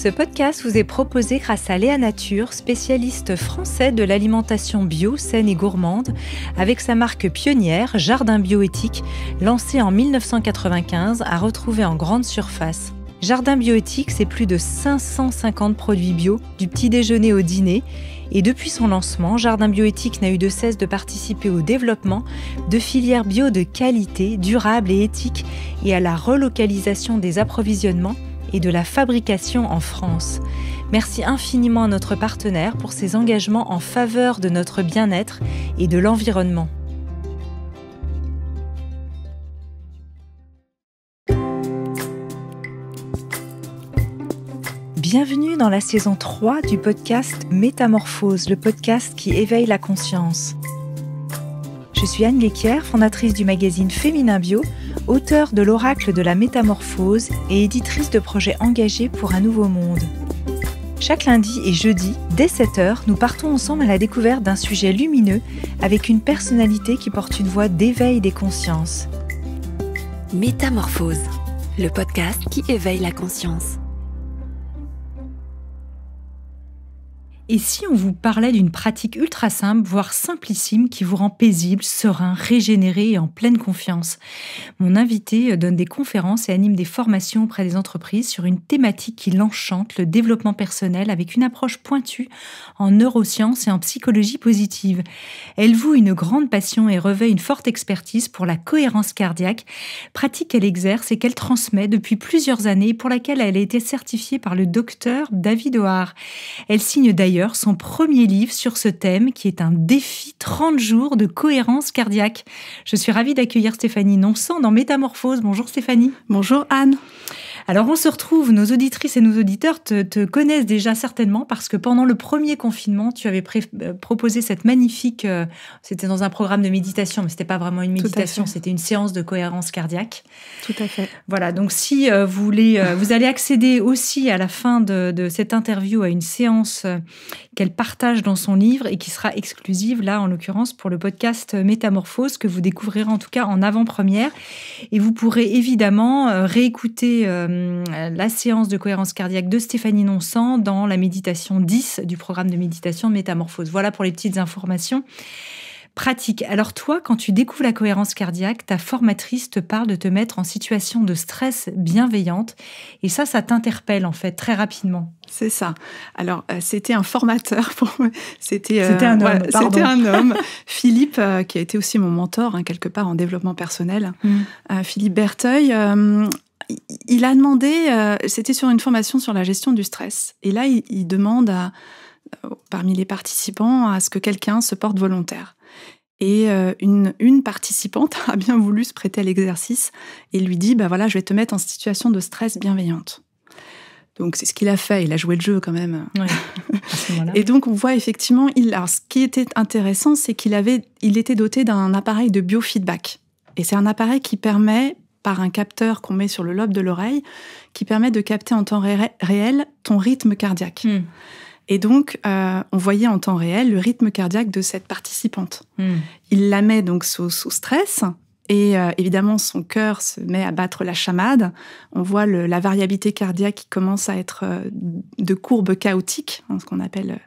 Ce podcast vous est proposé grâce à Léa Nature, spécialiste français de l'alimentation bio, saine et gourmande, avec sa marque pionnière Jardin Bioéthique, lancée en 1995, à retrouver en grande surface. Jardin Bioéthique, c'est plus de 550 produits bio, du petit déjeuner au dîner. Et depuis son lancement, Jardin Bioéthique n'a eu de cesse de participer au développement de filières bio de qualité, durables et éthiques, et à la relocalisation des approvisionnements et de la fabrication en France. Merci infiniment à notre partenaire pour ses engagements en faveur de notre bien-être et de l'environnement. Bienvenue dans la saison 3 du podcast Métamorphose, le podcast qui éveille la conscience. Je suis Anne Guéquière, fondatrice du magazine Féminin Bio, auteure de l'Oracle de la Métamorphose et éditrice de projets engagés pour un nouveau monde. Chaque lundi et jeudi, dès 7h, nous partons ensemble à la découverte d'un sujet lumineux avec une personnalité qui porte une voix d'éveil des consciences. Métamorphose, le podcast qui éveille la conscience. Et si on vous parlait d'une pratique ultra simple, voire simplissime, qui vous rend paisible, serein, régénéré et en pleine confiance? Mon invité donne des conférences et anime des formations auprès des entreprises sur une thématique qui l'enchante, le développement personnel, avec une approche pointue en neurosciences et en psychologie positive. Elle voue une grande passion et revêt une forte expertise pour la cohérence cardiaque, pratique qu'elle exerce et qu'elle transmet depuis plusieurs années, pour laquelle elle a été certifiée par le docteur David O'Hare. Elle signe d'ailleurs son premier livre sur ce thème qui est un défi 30 jours de cohérence cardiaque. Je suis ravie d'accueillir Stéphanie Nonsan dans Métamorphose. Bonjour Stéphanie. Bonjour Anne. Alors on se retrouve, nos auditrices et nos auditeurs te connaissent déjà certainement parce que pendant le premier confinement, tu avais proposé cette magnifique, c'était dans un programme de méditation, mais c'était pas vraiment une méditation, c'était une séance de cohérence cardiaque. Tout à fait. Voilà, donc si vous allez accéder aussi à la fin de cette interview à une séance qu'elle partage dans son livre et qui sera exclusive, là en l'occurrence pour le podcast Métamorphose, que vous découvrirez en tout cas en avant-première. Et vous pourrez évidemment réécouter la séance de cohérence cardiaque de Stéphanie Nonsan dans la méditation 10 du programme de méditation de Métamorphose. Voilà pour les petites informations pratiques. Alors toi, quand tu découvres la cohérence cardiaque, ta formatrice te parle de te mettre en situation de stress bienveillante. Et ça t'interpelle en fait très rapidement. C'est ça. Alors, c'était un formateur pour moi. C'était un homme, pardon. C'était un homme. Philippe, qui a été aussi mon mentor, quelque part, en développement personnel. Philippe Berteuil, il a demandé, c'était sur une formation sur la gestion du stress. Et là, il demande parmi les participants à ce que quelqu'un se porte volontaire. Et une participante a bien voulu se prêter à l'exercice et lui dit, voilà, je vais te mettre en situation de stress bienveillante. Donc, c'est ce qu'il a fait. Il a joué le jeu quand même. Ouais, à ce moment-là. Et donc, on voit effectivement... Alors, ce qui était intéressant, c'est qu'il était doté d'un appareil de biofeedback. Et c'est un appareil qui permet, par un capteur qu'on met sur le lobe de l'oreille, qui permet de capter en temps réel ton rythme cardiaque. Et donc, on voyait en temps réel le rythme cardiaque de cette participante. Il la met donc sous stress... Et évidemment, son cœur se met à battre la chamade. On voit la variabilité cardiaque qui commence à être de courbes chaotiques, ce qu'on appelle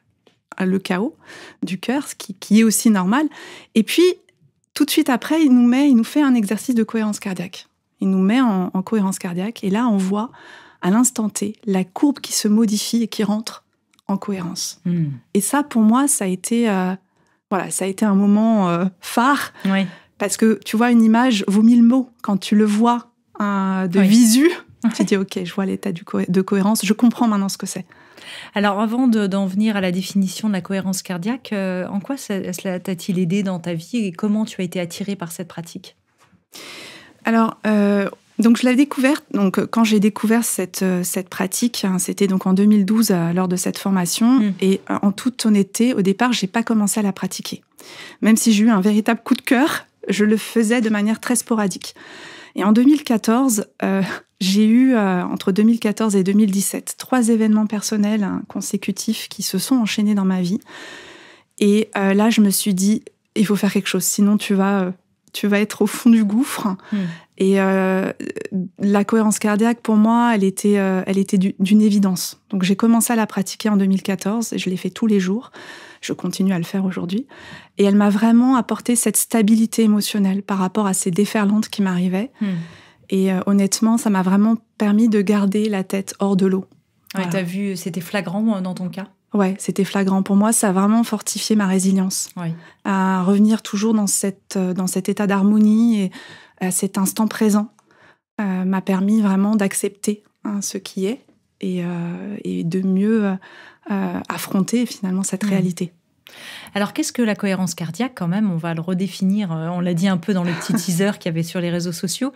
le chaos du cœur, ce qui est aussi normal. Et puis, tout de suite après, il nous fait un exercice de cohérence cardiaque. Il nous met en cohérence cardiaque. Et là, on voit à l'instant T la courbe qui se modifie et qui rentre en cohérence. Et ça, pour moi, ça a été un moment phare. Oui. Parce que, tu vois, une image vaut 1000 mots. Quand tu le vois de visu, tu dis, OK, je vois l'état de cohérence, je comprends maintenant ce que c'est. Alors, avant d'en venir à la définition de la cohérence cardiaque, en quoi cela t'a-t-il aidé dans ta vie et comment tu as été attirée par cette pratique? Alors, donc je l'ai découverte. Donc, quand j'ai découvert cette pratique, c'était donc en 2012 lors de cette formation. Et en toute honnêteté, au départ, j'ai pas commencé à la pratiquer. Même si j'ai eu un véritable coup de cœur, je le faisais de manière très sporadique. Et en 2014, j'ai eu, entre 2014 et 2017, 3 événements personnels consécutifs qui se sont enchaînés dans ma vie. Et là, je me suis dit, il faut faire quelque chose, sinon tu vas tu vas être au fond du gouffre. Et la cohérence cardiaque, pour moi, elle était d'une évidence. Donc, j'ai commencé à la pratiquer en 2014 et je l'ai fait tous les jours. Je continue à le faire aujourd'hui. Et elle m'a vraiment apporté cette stabilité émotionnelle par rapport à ces déferlantes qui m'arrivaient. Et honnêtement, ça m'a vraiment permis de garder la tête hors de l'eau. Ouais, voilà. T'as vu, c'était flagrant dans ton cas ? Ouais, c'était flagrant. Pour moi, ça a vraiment fortifié ma résilience. Oui. À revenir toujours dans cet état d'harmonie et à cet instant présent m'a permis vraiment d'accepter ce qui est et de mieux affronter finalement cette réalité. Alors, qu'est-ce que la cohérence cardiaque, quand même ? On va le redéfinir, on l'a dit un peu dans le petit teaser qu'il y avait sur les réseaux sociaux,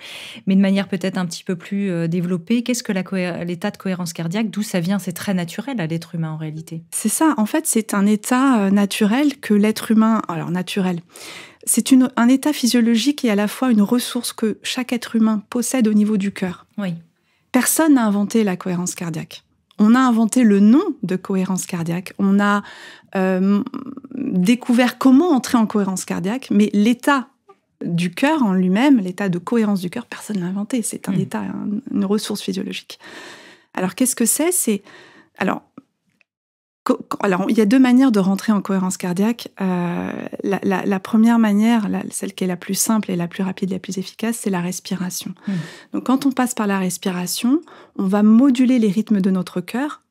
mais de manière peut-être un petit peu plus développée. Qu'est-ce que l'état de cohérence cardiaque ? D'où ça vient ? C'est très naturel à l'être humain, en réalité. C'est ça, en fait, c'est un état naturel que l'être humain... Alors, naturel, c'est un état physiologique et à la fois une ressource que chaque être humain possède au niveau du cœur. Oui. Personne n'a inventé la cohérence cardiaque. On a inventé le nom de cohérence cardiaque. On a découvert comment entrer en cohérence cardiaque, mais l'état du cœur en lui-même, l'état de cohérence du cœur, personne ne l'a inventé. C'est un état, une ressource physiologique. Alors, qu'est-ce que c'est ? Alors, il y a deux manières de rentrer en cohérence cardiaque. La première manière, celle qui est la plus simple et la plus rapide et la plus efficace, c'est la respiration. Donc, quand on passe par la respiration, on va moduler les rythmes de notre cœur,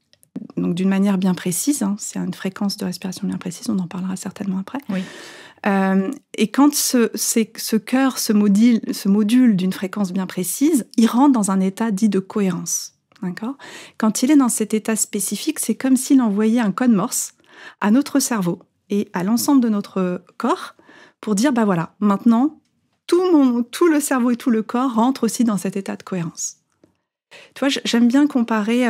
donc d'une manière bien précise. C'est une fréquence de respiration bien précise, on en parlera certainement après. Oui. Et quand ce cœur se module d'une fréquence bien précise, il rentre dans un état dit de cohérence. D'accord ? Quand il est dans cet état spécifique, c'est comme s'il envoyait un code Morse à notre cerveau et à l'ensemble de notre corps pour dire, voilà, maintenant, tout le cerveau et tout le corps rentrent aussi dans cet état de cohérence. Tu vois, j'aime bien comparer,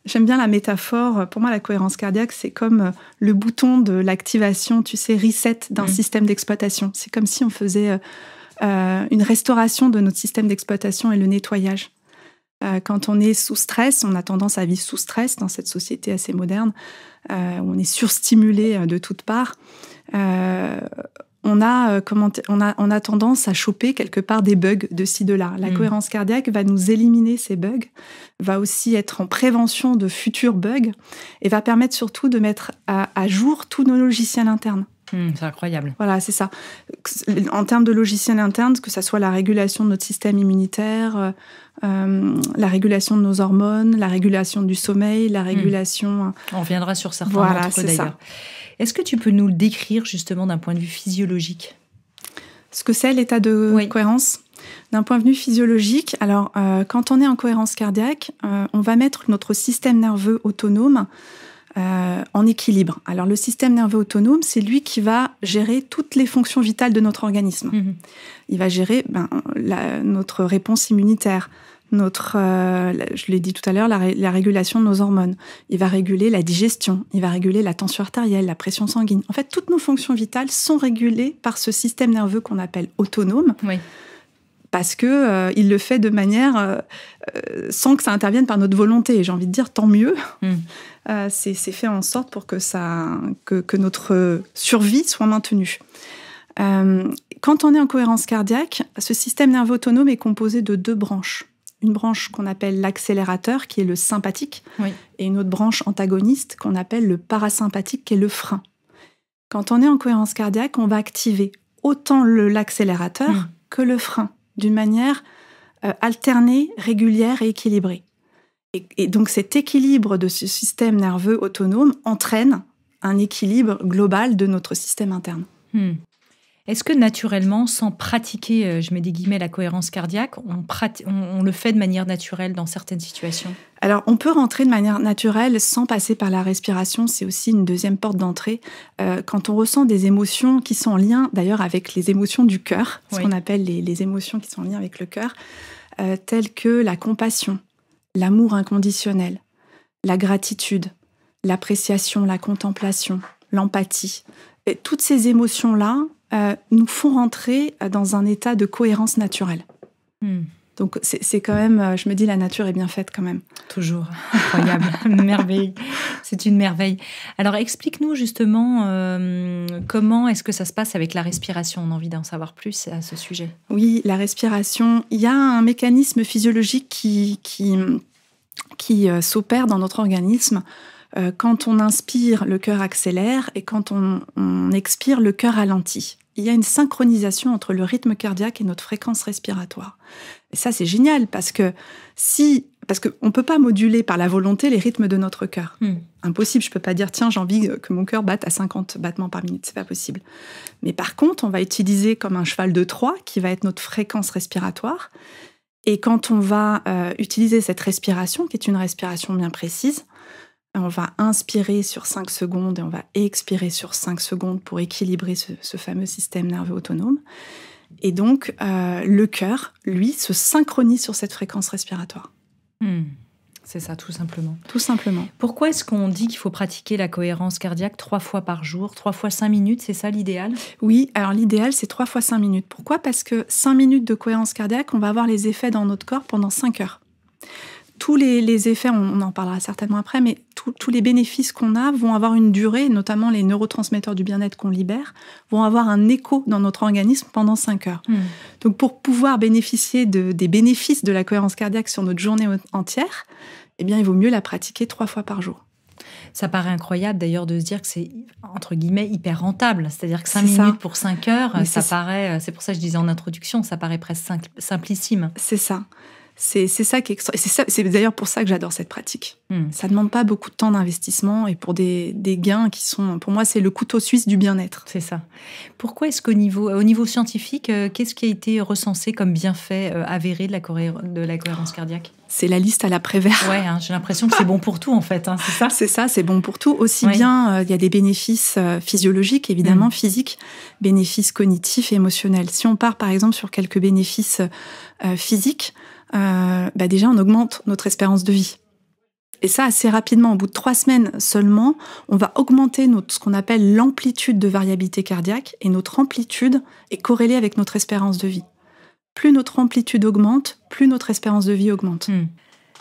j'aime bien la métaphore. Pour moi, la cohérence cardiaque, c'est comme le bouton de l'activation, tu sais, reset d'un système d'exploitation. C'est comme si on faisait une restauration de notre système d'exploitation et le nettoyage. Quand on est sous stress, on a tendance à vivre sous stress dans cette société assez moderne, où on est surstimulé de toutes parts. On a tendance à choper quelque part des bugs de ci, de là. La cohérence cardiaque va nous éliminer ces bugs, va aussi être en prévention de futurs bugs et va permettre surtout de mettre à jour tous nos logiciels internes. C'est incroyable. Voilà, c'est ça. En termes de logiciels internes, que ça soit la régulation de notre système immunitaire, la régulation de nos hormones, la régulation du sommeil, la régulation... On reviendra sur certains d'entre eux d'ailleurs. Ça. Est-ce que tu peux nous le décrire justement d'un point de vue physiologique ? Ce que c'est l'état de cohérence ? D'un point de vue physiologique, alors quand on est en cohérence cardiaque, on va mettre notre système nerveux autonome en équilibre. Alors le système nerveux autonome, c'est lui qui va gérer toutes les fonctions vitales de notre organisme. Il va gérer notre réponse immunitaire, je l'ai dit tout à l'heure, la régulation de nos hormones. Il va réguler la digestion, il va réguler la tension artérielle, la pression sanguine. En fait, toutes nos fonctions vitales sont régulées par ce système nerveux qu'on appelle autonome. Oui. Parce que il le fait de manière sans que ça intervienne par notre volonté. Et j'ai envie de dire, tant mieux. C'est fait en sorte pour que notre survie soit maintenue. Quand on est en cohérence cardiaque, ce système nerveux autonome est composé de deux branches. Une branche qu'on appelle l'accélérateur, qui est le sympathique, et une autre branche antagoniste qu'on appelle le parasympathique, qui est le frein. Quand on est en cohérence cardiaque, on va activer autant l'accélérateur que le frein, d'une manière alternée, régulière et équilibrée. Et donc cet équilibre de ce système nerveux autonome entraîne un équilibre global de notre système interne. Est-ce que naturellement, sans pratiquer, je mets des guillemets, la cohérence cardiaque, on le fait de manière naturelle dans certaines situations ? Alors, on peut rentrer de manière naturelle sans passer par la respiration. C'est aussi une deuxième porte d'entrée. Quand on ressent des émotions qui sont en lien, d'ailleurs, avec les émotions du cœur, ce qu'on appelle les émotions qui sont en lien avec le cœur, telles que la compassion, l'amour inconditionnel, la gratitude, l'appréciation, la contemplation, l'empathie. Et toutes ces émotions-là nous font rentrer dans un état de cohérence naturelle. Donc c'est quand même, je me dis, la nature est bien faite quand même. Toujours, incroyable, merveille. C'est une merveille. Alors, explique-nous justement comment est-ce que ça se passe avec la respiration. On a envie d'en savoir plus à ce sujet. Oui, la respiration, il y a un mécanisme physiologique qui s'opère dans notre organisme. Quand on inspire, le cœur accélère et quand on expire, le cœur ralentit. Il y a une synchronisation entre le rythme cardiaque et notre fréquence respiratoire. Et ça, c'est génial parce qu'on ne peut pas moduler par la volonté les rythmes de notre cœur. Impossible, je ne peux pas dire, tiens, j'ai envie que mon cœur batte à 50 battements par minute. C'est pas possible. Mais par contre, on va utiliser comme un cheval de Troie, qui va être notre fréquence respiratoire. Et quand on va utiliser cette respiration, qui est une respiration bien précise, on va inspirer sur 5 secondes et on va expirer sur 5 secondes pour équilibrer ce fameux système nerveux autonome. Et donc, le cœur, lui, se synchronise sur cette fréquence respiratoire. C'est ça, tout simplement. Tout simplement. Pourquoi est-ce qu'on dit qu'il faut pratiquer la cohérence cardiaque 3 fois par jour, 3 fois 5 minutes, c'est ça l'idéal ? Oui, alors l'idéal, c'est 3 fois 5 minutes. Pourquoi ? Parce que 5 minutes de cohérence cardiaque, on va avoir les effets dans notre corps pendant 5 heures. Tous les effets, on en parlera certainement après, mais tous les bénéfices qu'on a vont avoir une durée, notamment les neurotransmetteurs du bien-être qu'on libère, vont avoir un écho dans notre organisme pendant 5 heures. Donc pour pouvoir bénéficier des bénéfices de la cohérence cardiaque sur notre journée entière, eh bien, il vaut mieux la pratiquer 3 fois par jour. Ça paraît incroyable d'ailleurs de se dire que c'est, entre guillemets, hyper rentable. C'est-à-dire que 5 minutes pour 5 heures, paraît, c'est pour ça que je disais en introduction, ça paraît presque simplissime. C'est ça. C'est ça qui est extra. C'est d'ailleurs pour ça que j'adore cette pratique. Ça ne demande pas beaucoup de temps d'investissement et pour des gains qui sont, pour moi, c'est le couteau suisse du bien-être. C'est ça. Pourquoi est-ce qu'au niveau scientifique, qu'est-ce qui a été recensé comme bienfait avéré de la cohérence cardiaque ? C'est la liste à la Prévert. Ouais, j'ai l'impression que c'est bon pour tout en fait, c'est ça ? C'est ça, c'est bon pour tout. Aussi bien, il y a des bénéfices physiologiques, évidemment, physiques, bénéfices cognitifs et émotionnels. Si on part par exemple sur quelques bénéfices physiques, déjà on augmente notre espérance de vie. Et ça assez rapidement, au bout de 3 semaines seulement, on va augmenter ce qu'on appelle l'amplitude de variabilité cardiaque, et notre amplitude est corrélée avec notre espérance de vie. Plus notre amplitude augmente, plus notre espérance de vie augmente.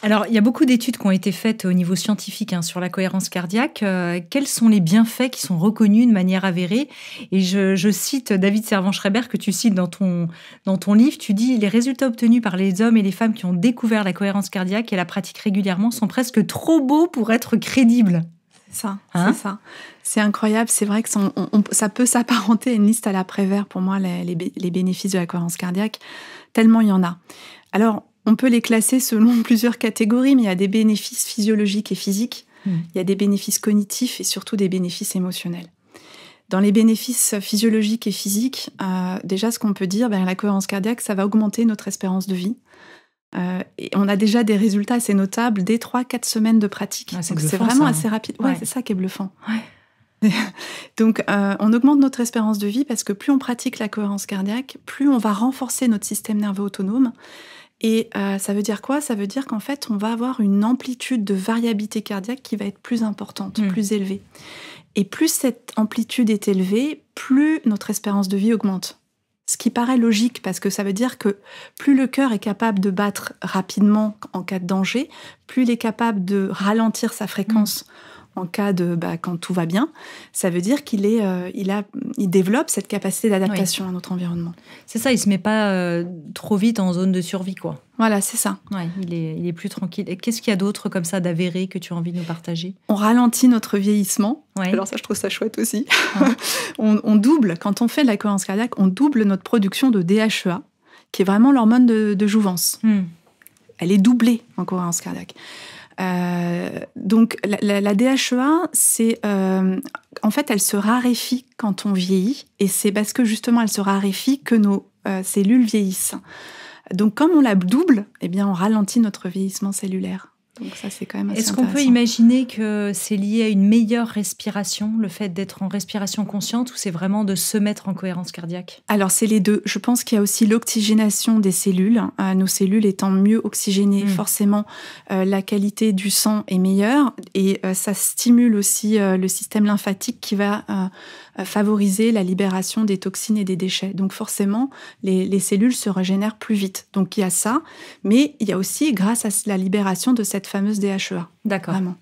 Alors, il y a beaucoup d'études qui ont été faites au niveau scientifique sur la cohérence cardiaque. Quels sont les bienfaits qui sont reconnus de manière avérée ? Et je cite David Servan-Schreiber, que tu cites dans ton livre. Tu dis « Les résultats obtenus par les hommes et les femmes qui ont découvert la cohérence cardiaque et la pratiquent régulièrement sont presque trop beaux pour être crédibles. » C'est ça. C'est incroyable. C'est vrai que ça peut s'apparenter à une liste à la Prévert, pour moi, les bénéfices de la cohérence cardiaque, tellement il y en a. Alors, on peut les classer selon plusieurs catégories, mais il y a des bénéfices physiologiques et physiques, il y a des bénéfices cognitifs et surtout des bénéfices émotionnels. Dans les bénéfices physiologiques et physiques, déjà, ce qu'on peut dire, la cohérence cardiaque, ça va augmenter notre espérance de vie. Et on a déjà des résultats assez notables dès 3-4 semaines de pratique. C'est vraiment assez rapide. Ouais, c'est ça qui est bluffant. Ouais. Donc, on augmente notre espérance de vie parce que plus on pratique la cohérence cardiaque, plus on va renforcer notre système nerveux autonome. Et ça veut dire quoi ? Ça veut dire qu'en fait, on va avoir une amplitude de variabilité cardiaque qui va être plus importante, plus élevée. Et plus cette amplitude est élevée, plus notre espérance de vie augmente. Ce qui paraît logique, parce que ça veut dire que plus le cœur est capable de battre rapidement en cas de danger, plus il est capable de ralentir sa fréquence en cas de quand tout va bien, ça veut dire qu'il développe cette capacité d'adaptation à notre environnement. C'est ça, il se met pas trop vite en zone de survie, quoi. Voilà, c'est ça. Ouais, il est plus tranquille. Et qu'est-ce qu'il y a d'autre comme ça d'avéré que tu as envie de nous partager ? On ralentit notre vieillissement. Ouais. Alors ça, je trouve ça chouette aussi. Ouais. on double, quand on fait de la cohérence cardiaque, on double notre production de DHEA, qui est vraiment l'hormone de jouvence. Elle est doublée en cohérence cardiaque. Donc la DHEA, c'est en fait, elle se raréfie quand on vieillit, et c'est parce que justement elle se raréfie que nos cellules vieillissent. Donc comme on la double, eh bien on ralentit notre vieillissement cellulaire. Donc ça, c'est quand même assez Est-ce qu'on peut imaginer que c'est lié à une meilleure respiration, le fait d'être en respiration consciente, ou c'est vraiment de se mettre en cohérence cardiaque ? Alors, c'est les deux. Je pense qu'il y a aussi l'oxygénation des cellules. Nos cellules étant mieux oxygénées, forcément, la qualité du sang est meilleure. Et ça stimule aussi le système lymphatique qui va favoriser la libération des toxines et des déchets. Donc forcément, les cellules se régénèrent plus vite. Donc il y a ça, mais il y a aussi grâce à la libération de cette fameuse DHEA. D'accord. Vraiment.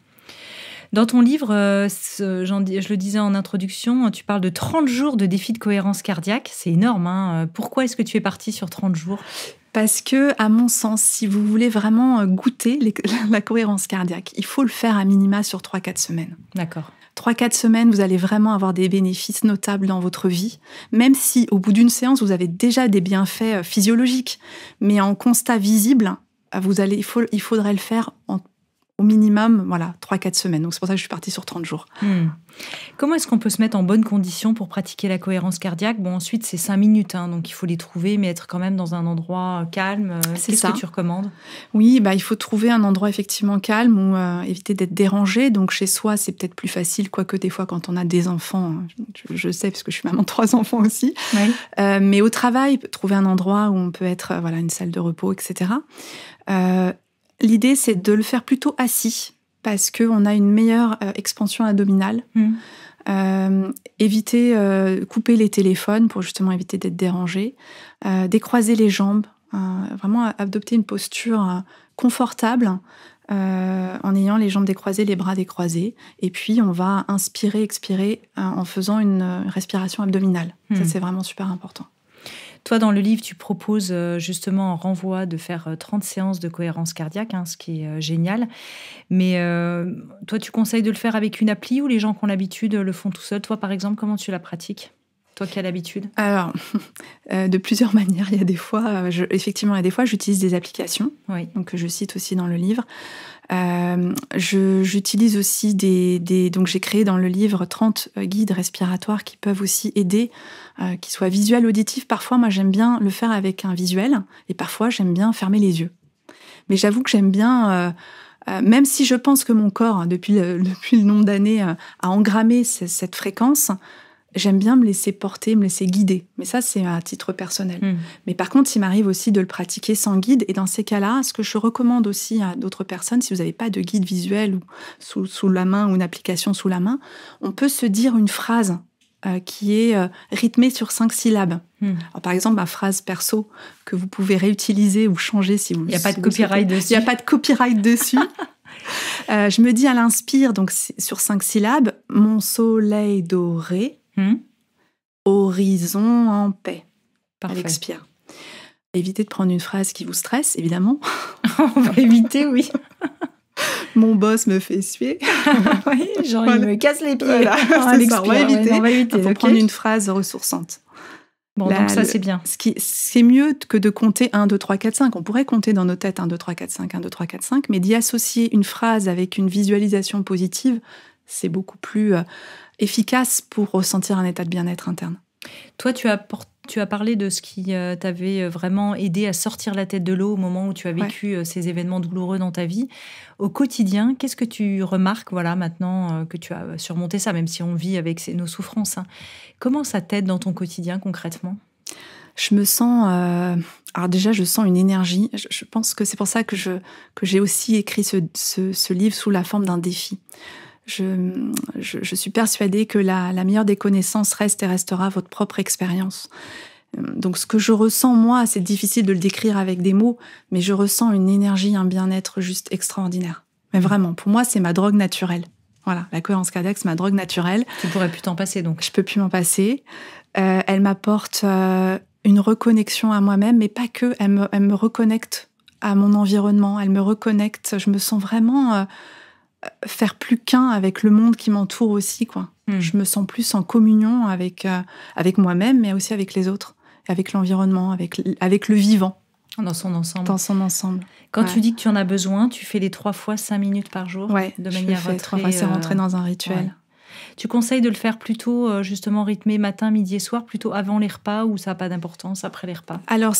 Dans ton livre, je le disais en introduction, tu parles de 30 jours de défi de cohérence cardiaque. C'est énorme, hein. Pourquoi est-ce que tu es partie sur 30 jours ? Parce que, à mon sens, si vous voulez vraiment goûter la cohérence cardiaque, il faut le faire à minima sur 3-4 semaines. D'accord. 3-4 semaines, vous allez vraiment avoir des bénéfices notables dans votre vie, même si au bout d'une séance, vous avez déjà des bienfaits physiologiques. Mais en constat visible, il faudrait le faire au minimum 3-4 semaines. Donc c'est pour ça que je suis partie sur 30 jours. Comment est-ce qu'on peut se mettre en bonne condition pour pratiquer la cohérence cardiaque ? Bon, ensuite, c'est 5 minutes, hein, donc il faut les trouver, mais être quand même dans un endroit calme. Qu'est-ce que tu recommandes ? Oui, il faut trouver un endroit effectivement calme ou éviter d'être dérangé. Donc chez soi, c'est peut-être plus facile, quoique des fois, quand on a des enfants, je sais, parce que je suis maman de 3 enfants aussi. Oui. Mais au travail, trouver un endroit où on peut être, une salle de repos, etc. L'idée, c'est de le faire plutôt assis, parce qu'on a une meilleure expansion abdominale. Éviter, couper les téléphones pour justement éviter d'être dérangé. Décroiser les jambes. Vraiment adopter une posture confortable en ayant les jambes décroisées, les bras décroisés. Et puis, on va inspirer, expirer en faisant une respiration abdominale. Ça, c'est vraiment super important. Toi, dans le livre, tu proposes justement en renvoi de faire 30 séances de cohérence cardiaque, ce qui est génial. Mais toi, tu conseilles de le faire avec une appli ou les gens qui ont l'habitude le font tout seuls ? Toi, par exemple, comment tu la pratiques ? Toi qui as l'habitude ? Alors, de plusieurs manières. Il y a des fois, j'utilise des applications, donc, que je cite aussi dans le livre. J'utilise aussi donc j'ai créé dans le livre 30 guides respiratoires qui peuvent aussi aider, qui soient visuels, auditifs. Parfois, moi, j'aime bien le faire avec un visuel et parfois, j'aime bien fermer les yeux. Mais j'avoue que j'aime bien, même si je pense que mon corps, depuis le nombre d'années, a engrammé cette fréquence, j'aime bien me laisser porter, me laisser guider. Mais ça, c'est à titre personnel. Mais par contre, il m'arrive aussi de le pratiquer sans guide. Et dans ces cas-là, ce que je recommande aussi à d'autres personnes, si vous n'avez pas de guide visuel ou sous la main ou une application sous la main, on peut se dire une phrase qui est rythmée sur 5 syllabes. Alors, par exemple, ma phrase perso que vous pouvez réutiliser ou changer si vous... Il n'y a pas de copyright dessus. Il n'y a pas de copyright dessus. Je me dis à l'inspire, donc sur 5 syllabes, mon soleil doré, horizon en paix. Parfait. À l'expire. Évitez de prendre une phrase qui vous stresse, évidemment. On va éviter, oui. Mon boss me fait suer. Oui, il me casse les pieds. Voilà, c'est ça, on va éviter. Il faut prendre une phrase ressourçante. Bon, donc ça, c'est bien. C'est mieux que de compter 1, 2, 3, 4, 5. On pourrait compter dans nos têtes 1, 2, 3, 4, 5, 1, 2, 3, 4, 5, mais d'y associer une phrase avec une visualisation positive, c'est beaucoup plus efficace pour ressentir un état de bien-être interne. Toi, tu as parlé de ce qui t'avait vraiment aidé à sortir la tête de l'eau au moment où tu as vécu ces événements douloureux dans ta vie. Au quotidien, qu'est-ce que tu remarques, maintenant que tu as surmonté ça, même si on vit avec nos souffrances, hein. Comment ça t'aide dans ton quotidien concrètement ? Je me sens... alors déjà, je sens une énergie. Je pense que c'est pour ça que j'ai aussi écrit ce livre sous la forme d'un défi. Je suis persuadée que la meilleure des connaissances reste et restera votre propre expérience. Donc ce que je ressens, moi, c'est difficile de le décrire avec des mots, mais je ressens une énergie, un bien-être juste extraordinaire. Mais vraiment, pour moi, c'est ma drogue naturelle. Voilà, la cohérence cardiaque, c'est ma drogue naturelle. Tu pourrais plus t'en passer, donc. Je peux plus m'en passer. Elle m'apporte une reconnexion à moi-même, mais pas que. Elle me reconnecte à mon environnement. Elle me reconnecte. Je me sens vraiment... faire plus qu'un avec le monde qui m'entoure aussi, quoi. Je me sens plus en communion avec moi-même, mais aussi avec les autres, avec l'environnement, avec le vivant. Dans son ensemble. Dans son ensemble. Quand tu dis que tu en as besoin, tu fais les 3 fois 5 minutes par jour, de manière je fais 3 fois, c'est rentré dans un rituel. Ouais. Tu conseilles de le faire plutôt, justement, rythmé matin, midi et soir, plutôt avant les repas, ou ça n'a pas d'importance après les repas ? Alors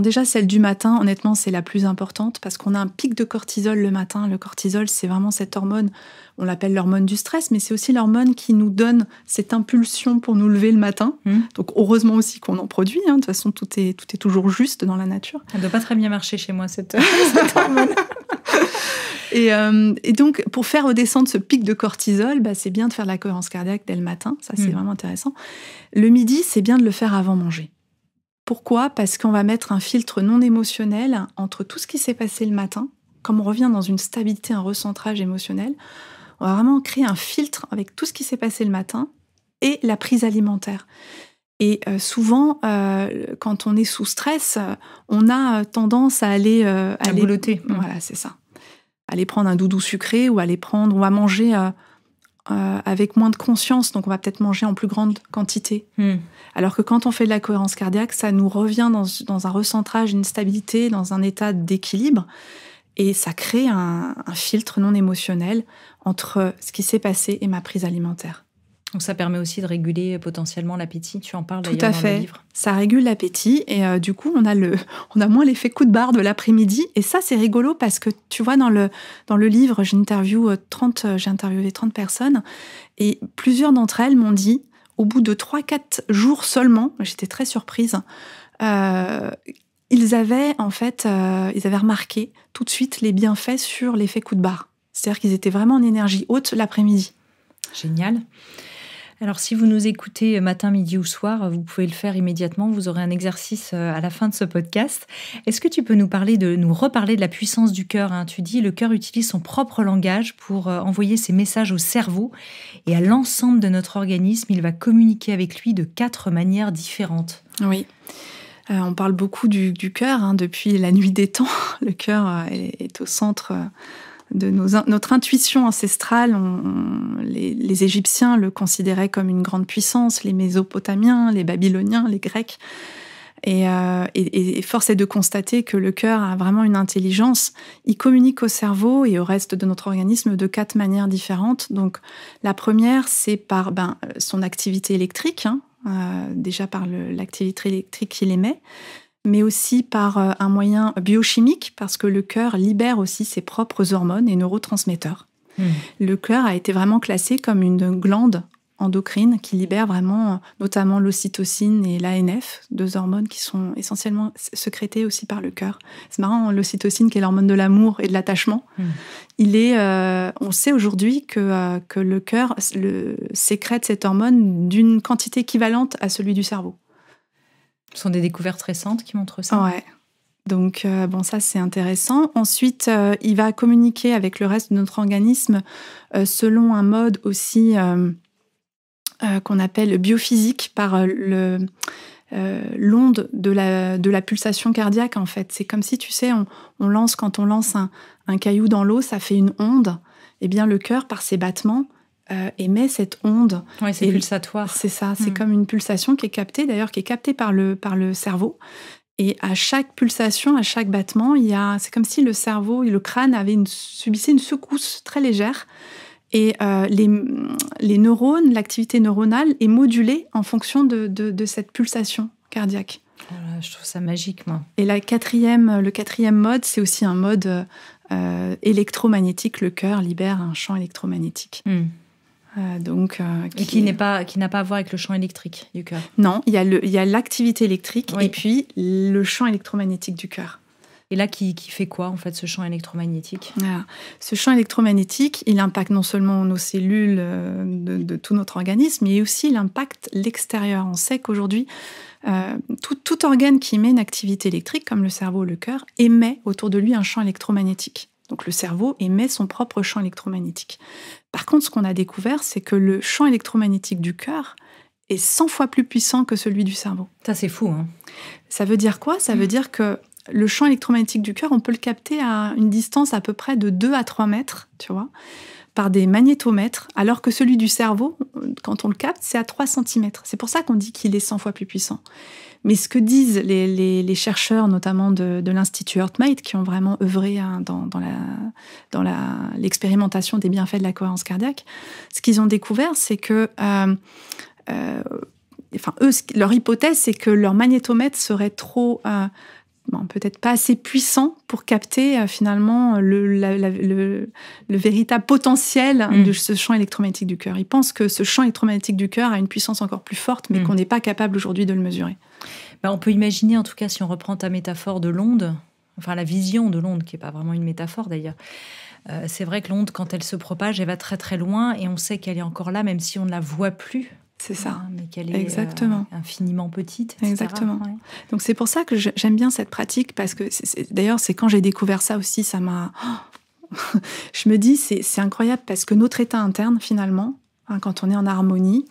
déjà, celle du matin, honnêtement, c'est la plus importante, parce qu'on a un pic de cortisol le matin. Le cortisol, c'est vraiment cette hormone, on l'appelle l'hormone du stress, mais c'est aussi l'hormone qui nous donne cette impulsion pour nous lever le matin. Donc, heureusement aussi qu'on en produit. De toute façon, tout est toujours juste dans la nature. Elle ne doit pas très bien marcher chez moi, cette hormone. Et donc, pour faire redescendre ce pic de cortisol, c'est bien de faire de la cohérence cardiaque dès le matin. Ça, c'est vraiment intéressant. Le midi, c'est bien de le faire avant manger. Pourquoi ? Parce qu'on va mettre un filtre non émotionnel entre tout ce qui s'est passé le matin. Comme on revient dans une stabilité, un recentrage émotionnel, On va vraiment créer un filtre avec tout ce qui s'est passé le matin et la prise alimentaire. Et souvent, quand on est sous stress, on a tendance à aller... à boulotter. Voilà, c'est ça. Aller prendre un doudou sucré ou on va manger avec moins de conscience, donc on va peut-être manger en plus grande quantité. Alors que quand on fait de la cohérence cardiaque, ça nous revient dans un recentrage, une stabilité, dans un état d'équilibre, et ça crée un filtre non émotionnel entre ce qui s'est passé et ma prise alimentaire. Donc ça permet aussi de réguler potentiellement l'appétit. Tu en parles Tout d'ailleurs à dans fait. le livre. Ça régule l'appétit et du coup, on a moins l'effet coup de barre de l'après-midi. Et ça, c'est rigolo parce que tu vois, dans le livre, j'ai interviewé 30 personnes et plusieurs d'entre elles m'ont dit, au bout de 3-4 jours seulement, j'étais très surprise, ils avaient remarqué tout de suite les bienfaits sur l'effet coup de barre. C'est-à-dire qu'ils étaient vraiment en énergie haute l'après-midi. Génial. Alors, si vous nous écoutez matin, midi ou soir, vous pouvez le faire immédiatement. Vous aurez un exercice à la fin de ce podcast. Est-ce que tu peux nous reparler de la puissance du cœur, hein? Tu dis, le cœur utilise son propre langage pour envoyer ses messages au cerveau et à l'ensemble de notre organisme. Il va communiquer avec lui de 4 manières différentes. Oui. On parle beaucoup du cœur, hein, depuis la nuit des temps. Le cœur est au centre de notre intuition ancestrale. Les Égyptiens le considéraient comme une grande puissance, les Mésopotamiens, les Babyloniens, les Grecs. Et force est de constater que le cœur a vraiment une intelligence. Il communique au cerveau et au reste de notre organisme de 4 manières différentes. Donc, la première, c'est par son activité électrique, hein, déjà par l'activité électrique qu'il émet, mais aussi par un moyen biochimique, parce que le cœur libère aussi ses propres hormones et neurotransmetteurs. Le cœur a été vraiment classé comme une glande endocrine qui libère vraiment, notamment l'ocytocine et l'ANF, 2 hormones qui sont essentiellement sécrétées aussi par le cœur. C'est marrant, l'ocytocine qui est l'hormone de l'amour et de l'attachement. On sait aujourd'hui que le cœur sécrète cette hormone d'une quantité équivalente à celui du cerveau. Ce sont des découvertes récentes qui montrent ça. Ouais. Donc, ça, c'est intéressant. Ensuite, il va communiquer avec le reste de notre organisme selon un mode aussi qu'on appelle biophysique, par l'onde de la pulsation cardiaque, en fait. C'est comme si, tu sais, quand on lance un caillou dans l'eau, ça fait une onde. Eh bien, le cœur, par ses battements, émet cette onde. Oui, c'est pulsatoire. C'est ça, c'est comme une pulsation qui est captée par le cerveau. Et à chaque pulsation, à chaque battement, c'est comme si le cerveau et le crâne subissaient une secousse très légère. Et les neurones, l'activité neuronale est modulée en fonction de cette pulsation cardiaque. Voilà, je trouve ça magique, moi. Et le quatrième mode, c'est aussi un mode électromagnétique. Le cœur libère un champ électromagnétique. Qui n'a pas à voir avec le champ électrique du cœur. Non, il y a l'activité électrique et puis le champ électromagnétique du cœur. Et là, qui fait quoi, en fait, ce champ électromagnétique ? Voilà. Ce champ électromagnétique, il impacte non seulement nos cellules de tout notre organisme, mais aussi il impacte l'extérieur. On sait qu'aujourd'hui, tout organe qui émet une activité électrique, comme le cerveau ou le cœur, émet autour de lui un champ électromagnétique. Donc le cerveau émet son propre champ électromagnétique. Par contre, ce qu'on a découvert, c'est que le champ électromagnétique du cœur est 100 fois plus puissant que celui du cerveau. Ça, c'est fou, hein ? Ça veut dire quoi ? Ça veut dire que le champ électromagnétique du cœur, on peut le capter à une distance à peu près de 2 à 3 mètres, tu vois, par des magnétomètres, alors que celui du cerveau, quand on le capte, c'est à 3 cm. C'est pour ça qu'on dit qu'il est 100 fois plus puissant. Mais ce que disent les chercheurs, notamment de l'Institut HeartMate, qui ont vraiment œuvré dans l'expérimentation des bienfaits de la cohérence cardiaque, ce qu'ils ont découvert, c'est que leur hypothèse, c'est que leur magnétomètre serait trop... peut-être pas assez puissant pour capter finalement le véritable potentiel de ce champ électromagnétique du cœur. Ils pensent que ce champ électromagnétique du cœur a une puissance encore plus forte, mais qu'on n'est pas capable aujourd'hui de le mesurer. On peut imaginer, en tout cas, si on reprend ta métaphore de l'onde, enfin la vision de l'onde, qui n'est pas vraiment une métaphore d'ailleurs, c'est vrai que l'onde, quand elle se propage, elle va très très loin et on sait qu'elle est encore là, même si on ne la voit plus. C'est ça. Mais qu'elle est infiniment petite, etc. Exactement. Ouais. Donc c'est pour ça que j'aime bien cette pratique, parce que d'ailleurs, c'est quand j'ai découvert ça aussi, ça m'a... Je me dis, c'est incroyable parce que notre état interne, finalement, quand on est en harmonie,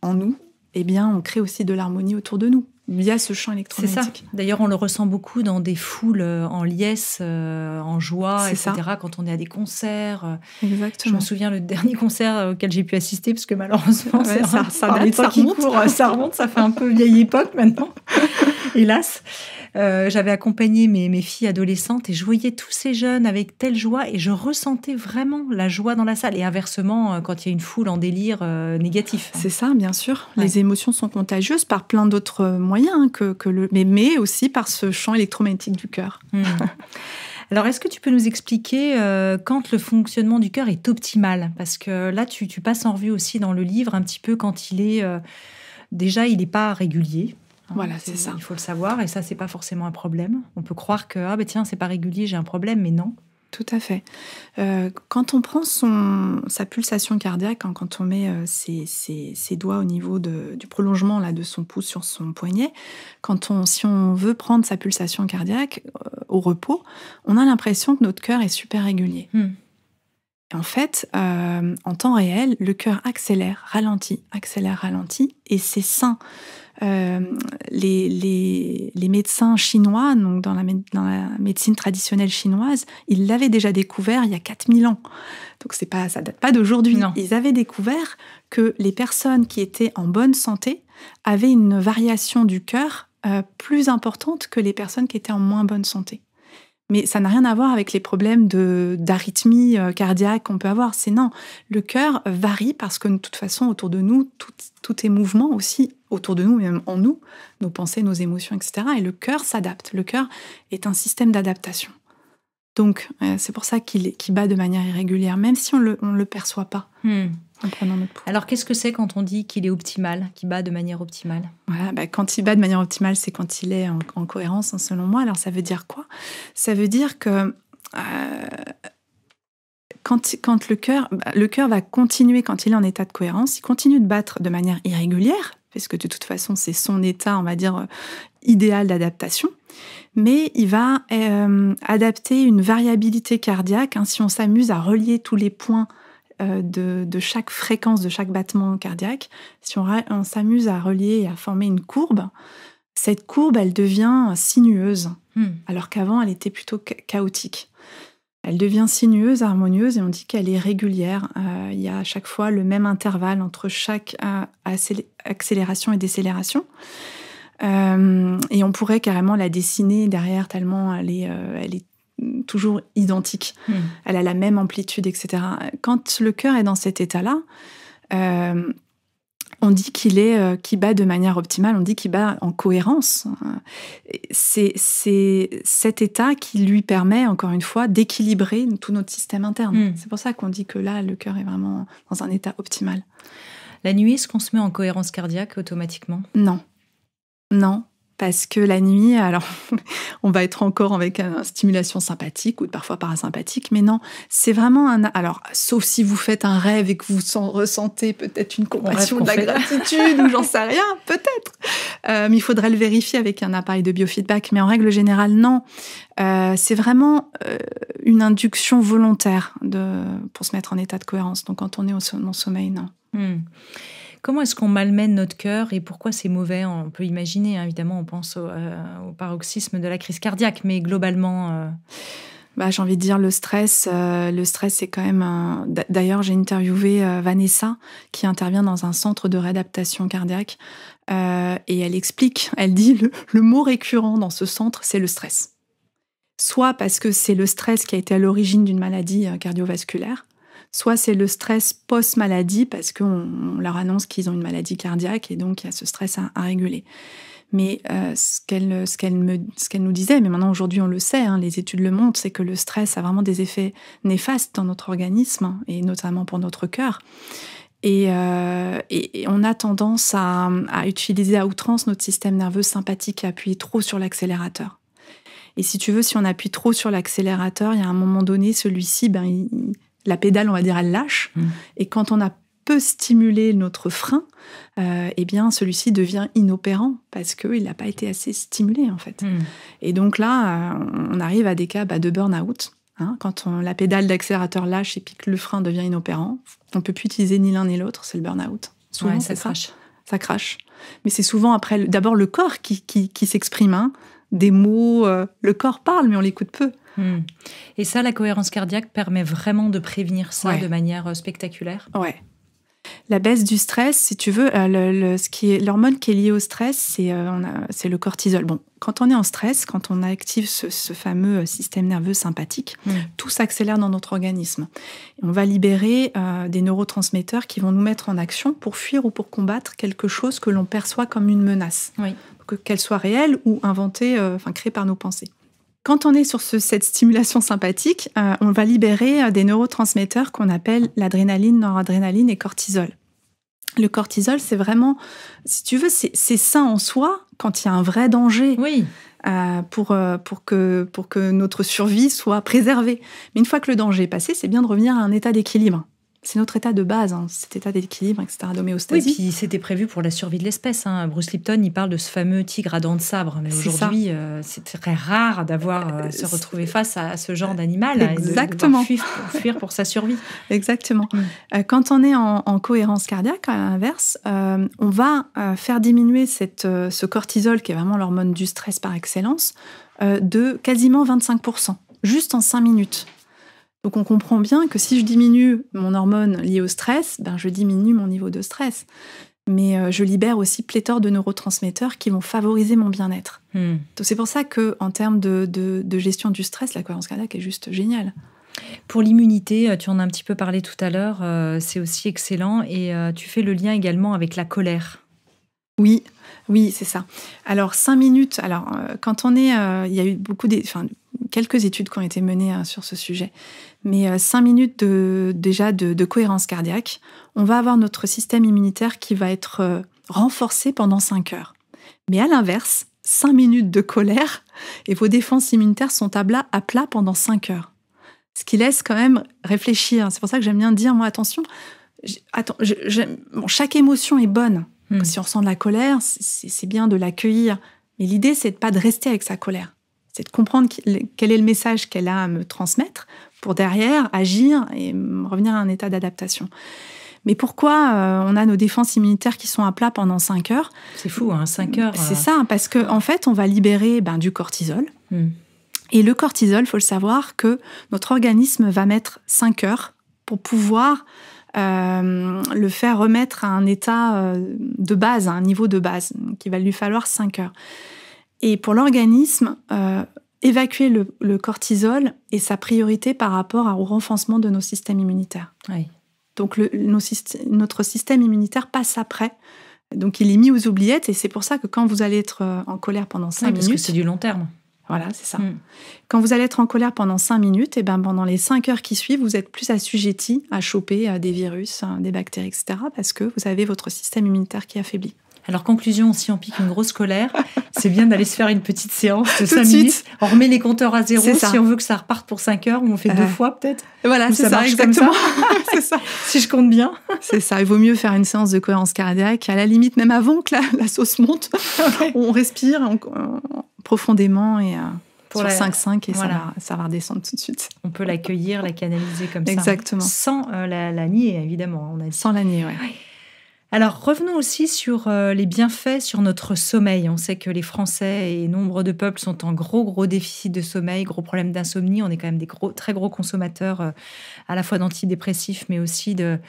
en nous, eh bien, on crée aussi de l'harmonie autour de nous, via ce champ électromagnétique. C'est ça. D'ailleurs, on le ressent beaucoup dans des foules en liesse, en joie, etc. Quand on est à des concerts. Exactement. Je me souviens le dernier concert auquel j'ai pu assister, parce que malheureusement, ça remonte, ça fait un peu vieille époque maintenant, hélas. J'avais accompagné mes filles adolescentes et je voyais tous ces jeunes avec telle joie et je ressentais vraiment la joie dans la salle. Et inversement, quand il y a une foule en délire négatif. C'est ça, bien sûr. Ouais. Les émotions sont contagieuses par plein d'autres moyens mais aussi par ce champ électromagnétique du cœur. Alors, est-ce que tu peux nous expliquer quand le fonctionnement du cœur est optimal? Parce que là, tu passes en revue aussi dans le livre un petit peu quand il est... déjà, il n'est pas régulier. Voilà, c'est ça. Il faut le savoir, et ça, c'est pas forcément un problème. On peut croire que, tiens, c'est pas régulier, j'ai un problème, mais non. Tout à fait. Quand on prend sa pulsation cardiaque, quand on met ses doigts au niveau du prolongement là, de son pouce sur son poignet, si on veut prendre sa pulsation cardiaque au repos, on a l'impression que notre cœur est super régulier. Et en fait, en temps réel, le cœur accélère, ralentit, et c'est sain. Les médecins chinois, donc dans la médecine traditionnelle chinoise, ils l'avaient déjà découvert il y a 4000 ans. Donc ça date pas d'aujourd'hui. Non. Ils avaient découvert que les personnes qui étaient en bonne santé avaient une variation du cœur plus importante que les personnes qui étaient en moins bonne santé. Mais ça n'a rien à voir avec les problèmes d'arythmie cardiaque qu'on peut avoir. Non, le cœur varie parce que de toute façon, autour de nous, tout est mouvement aussi, autour de nous, même en nous, nos pensées, nos émotions, etc. Et le cœur s'adapte. Le cœur est un système d'adaptation. Donc, c'est pour ça qu'il bat de manière irrégulière, même si on le perçoit pas en prenant notre pouls. Alors, qu'est-ce que c'est quand on dit qu'il est optimal, qu'il bat de manière optimale? Voilà, quand il bat de manière optimale, c'est quand il est en cohérence, selon moi. Alors, ça veut dire quoi? Ça veut dire que quand le cœur va continuer, quand il est en état de cohérence, il continue de battre de manière irrégulière, parce que de toute façon, c'est son état, on va dire, idéal d'adaptation. Mais il va adapter une variabilité cardiaque. Si on s'amuse à relier tous les points de chaque fréquence, de chaque battement cardiaque, si on s'amuse à relier et à former une courbe, cette courbe, elle devient sinueuse, alors qu'avant, elle était plutôt chaotique. Elle devient sinueuse, harmonieuse, et on dit qu'elle est régulière. Il y a à chaque fois le même intervalle entre chaque accélération et décélération. Et on pourrait carrément la dessiner derrière tellement elle est toujours identique. Elle a la même amplitude, etc. Quand le cœur est dans cet état-là, on dit qu'il bat de manière optimale, on dit qu'il bat en cohérence. C'est cet état qui lui permet, encore une fois, d'équilibrer tout notre système interne. C'est pour ça qu'on dit que là, le cœur est vraiment dans un état optimal. La nuit, est-ce qu'on se met en cohérence cardiaque automatiquement? Non, parce que la nuit, alors, on va être encore avec une stimulation sympathique ou parfois parasympathique, mais non, c'est vraiment alors, sauf si vous faites un rêve et que vous ressentez peut-être une compassion, de la gratitude, ou j'en sais rien, peut-être. Mais il faudrait le vérifier avec un appareil de biofeedback. Mais en règle générale, non. C'est vraiment une induction volontaire pour se mettre en état de cohérence. Donc, quand on est en sommeil, non. Comment est-ce qu'on malmène notre cœur et pourquoi c'est mauvais? On peut imaginer, évidemment, on pense au paroxysme de la crise cardiaque, mais globalement... j'ai envie de dire le stress, c'est quand même... D'ailleurs, j'ai interviewé Vanessa, qui intervient dans un centre de réadaptation cardiaque, et elle explique, elle dit, le mot récurrent dans ce centre, c'est le stress. Soit parce que c'est le stress qui a été à l'origine d'une maladie cardiovasculaire, soit c'est le stress post-maladie parce qu'on leur annonce qu'ils ont une maladie cardiaque et donc il y a ce stress à réguler. Mais ce qu'elle nous disait, mais maintenant aujourd'hui on le sait, les études le montrent, c'est que le stress a vraiment des effets néfastes dans notre organisme et notamment pour notre cœur. Et on a tendance à utiliser à outrance notre système nerveux sympathique et appuyer trop sur l'accélérateur. Et si tu veux, si on appuie trop sur l'accélérateur, il y a un moment donné, celui-ci, la pédale, on va dire, elle lâche. Et quand on a peu stimulé notre frein, celui-ci devient inopérant parce qu'il n'a pas été assez stimulé, en fait. Et donc là, on arrive à des cas de burn-out Quand la pédale d'accélérateur lâche et puis que le frein devient inopérant, on ne peut plus utiliser ni l'un ni l'autre, c'est le burn-out. Souvent, ça crache. Ça crache. Mais c'est souvent après, d'abord le corps qui s'exprime. Des mots, le corps parle, mais on l'écoute peu. Et ça, la cohérence cardiaque permet vraiment de prévenir ça de manière spectaculaire. Ouais. La baisse du stress, si tu veux, l'hormone qui est liée au stress, c'est le cortisol. Bon, quand on est en stress, quand on active ce fameux système nerveux sympathique, tout s'accélère dans notre organisme. On va libérer des neurotransmetteurs qui vont nous mettre en action pour fuir ou pour combattre quelque chose que l'on perçoit comme une menace, qu'elle soit réelle ou inventée, créée par nos pensées. Quand on est sur cette stimulation sympathique, on va libérer des neurotransmetteurs qu'on appelle l'adrénaline, noradrénaline et cortisol. Le cortisol, c'est vraiment, si tu veux, c'est sain en soi quand il y a un vrai danger pour que notre survie soit préservée. Mais une fois que le danger est passé, c'est bien de revenir à un état d'équilibre. C'est notre état de base, cet état d'équilibre, etc., d'homéostasie. Oui, puis c'était prévu pour la survie de l'espèce. Bruce Lipton, il parle de ce fameux tigre à dents de sabre. Mais aujourd'hui, c'est très rare d'avoir se retrouver face à ce genre d'animal. Exactement. Et de fuir pour sa survie. Exactement. Quand on est en cohérence cardiaque, à l'inverse, on va faire diminuer ce cortisol, qui est vraiment l'hormone du stress par excellence, de quasiment 25%, juste en 5 minutes. Donc on comprend bien que si je diminue mon hormone liée au stress, je diminue mon niveau de stress. Mais je libère aussi pléthore de neurotransmetteurs qui vont favoriser mon bien-être. Donc c'est pour ça qu'en termes de gestion du stress, la cohérence cardiaque est juste géniale. Pour l'immunité, tu en as un petit peu parlé tout à l'heure, c'est aussi excellent. Et tu fais le lien également avec la colère. Oui, c'est ça. Alors 5 minutes, quand on est... il y a eu quelques études qui ont été menées sur ce sujet. Mais 5 minutes de cohérence cardiaque, on va avoir notre système immunitaire qui va être renforcé pendant 5 heures. Mais à l'inverse, 5 minutes de colère et vos défenses immunitaires sont à plat pendant 5 heures. Ce qui laisse quand même réfléchir. C'est pour ça que j'aime bien dire, moi, attention, chaque émotion est bonne. Si on ressent de la colère, c'est bien de l'accueillir. Mais l'idée, c'est pas de rester avec sa colère. C'est de comprendre quel est le message qu'elle a à me transmettre pour derrière agir et revenir à un état d'adaptation. Mais pourquoi on a nos défenses immunitaires qui sont à plat pendant 5 heures ? C'est fou, 5 heures. C'est ça, parce qu'en fait, on va libérer du cortisol. Et le cortisol, il faut le savoir, que notre organisme va mettre 5 heures pour pouvoir le faire remettre à un état de base, à un niveau de base, qui va lui falloir 5 heures. Et pour l'organisme, évacuer le cortisol est sa priorité par rapport au renforcement de nos systèmes immunitaires. Oui. Donc notre système immunitaire passe après. Donc il est mis aux oubliettes et c'est pour ça que quand vous allez être en colère pendant 5 minutes... Parce que c'est du long terme. Voilà, c'est ça. Quand vous allez être en colère pendant 5 minutes, pendant les 5 heures qui suivent, vous êtes plus assujetti à choper des virus, des bactéries, etc. parce que vous avez votre système immunitaire qui est affaibli. Alors, conclusion, si on pique une grosse colère, c'est bien d'aller se faire une petite séance de 5 minutes. On remet les compteurs à zéro si on veut que ça reparte pour 5 heures, ou on fait 2 fois peut-être. Voilà, c'est ça, exactement. C'est ça. Si je compte bien. C'est ça, il vaut mieux faire une séance de cohérence cardiaque, à la limite même avant que la sauce monte. On respire profondément et sur 5-5 et ça va redescendre tout de suite. On peut l'accueillir, la canaliser comme ça. Exactement. Sans la nier, évidemment. On a dit. Sans la nier, oui. Alors, revenons aussi sur les bienfaits sur notre sommeil. On sait que les Français et nombre de peuples sont en gros déficit de sommeil, gros problème d'insomnie. On est quand même des très gros consommateurs à la fois d'antidépressifs, mais aussi de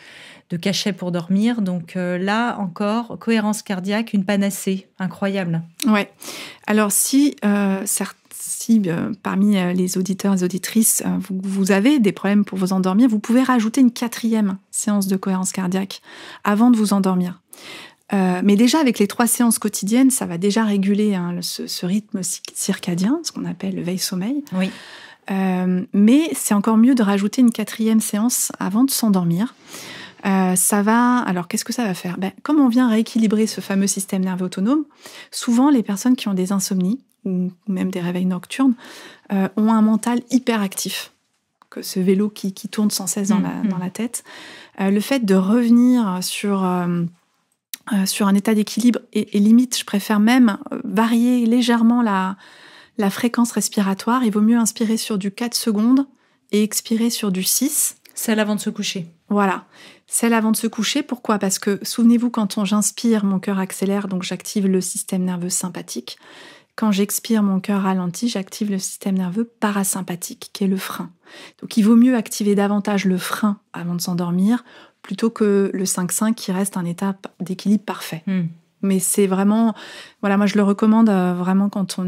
cachets pour dormir. Donc là encore, cohérence cardiaque, une panacée incroyable. Ouais. Alors si parmi les auditeurs et les auditrices, vous avez des problèmes pour vous endormir, vous pouvez rajouter une 4e séance de cohérence cardiaque avant de vous endormir. Mais déjà, avec les 3 séances quotidiennes, ça va déjà réguler ce rythme circadien, ce qu'on appelle le veille-sommeil. Oui. Mais c'est encore mieux de rajouter une 4e séance avant de s'endormir. Alors, qu'est-ce que ça va faire ? Comme on vient rééquilibrer ce fameux système nerveux autonome, souvent, les personnes qui ont des insomnies, ou même des réveils nocturnes, ont un mental hyperactif, que ce vélo qui tourne sans cesse dans la tête. Le fait de revenir sur un état d'équilibre, et limite, je préfère même varier légèrement la fréquence respiratoire. Il vaut mieux inspirer sur du 4 secondes et expirer sur du 6. Celle avant de se coucher. Voilà. Celle avant de se coucher, pourquoi ? Parce que, souvenez-vous, quand j'inspire, mon cœur accélère, donc j'active le système nerveux sympathique. Quand j'expire, mon cœur ralentit, j'active le système nerveux parasympathique, qui est le frein. Donc il vaut mieux activer davantage le frein avant de s'endormir, plutôt que le 5-5 qui reste un état d'équilibre parfait. Mais c'est vraiment... Voilà, moi je le recommande vraiment quand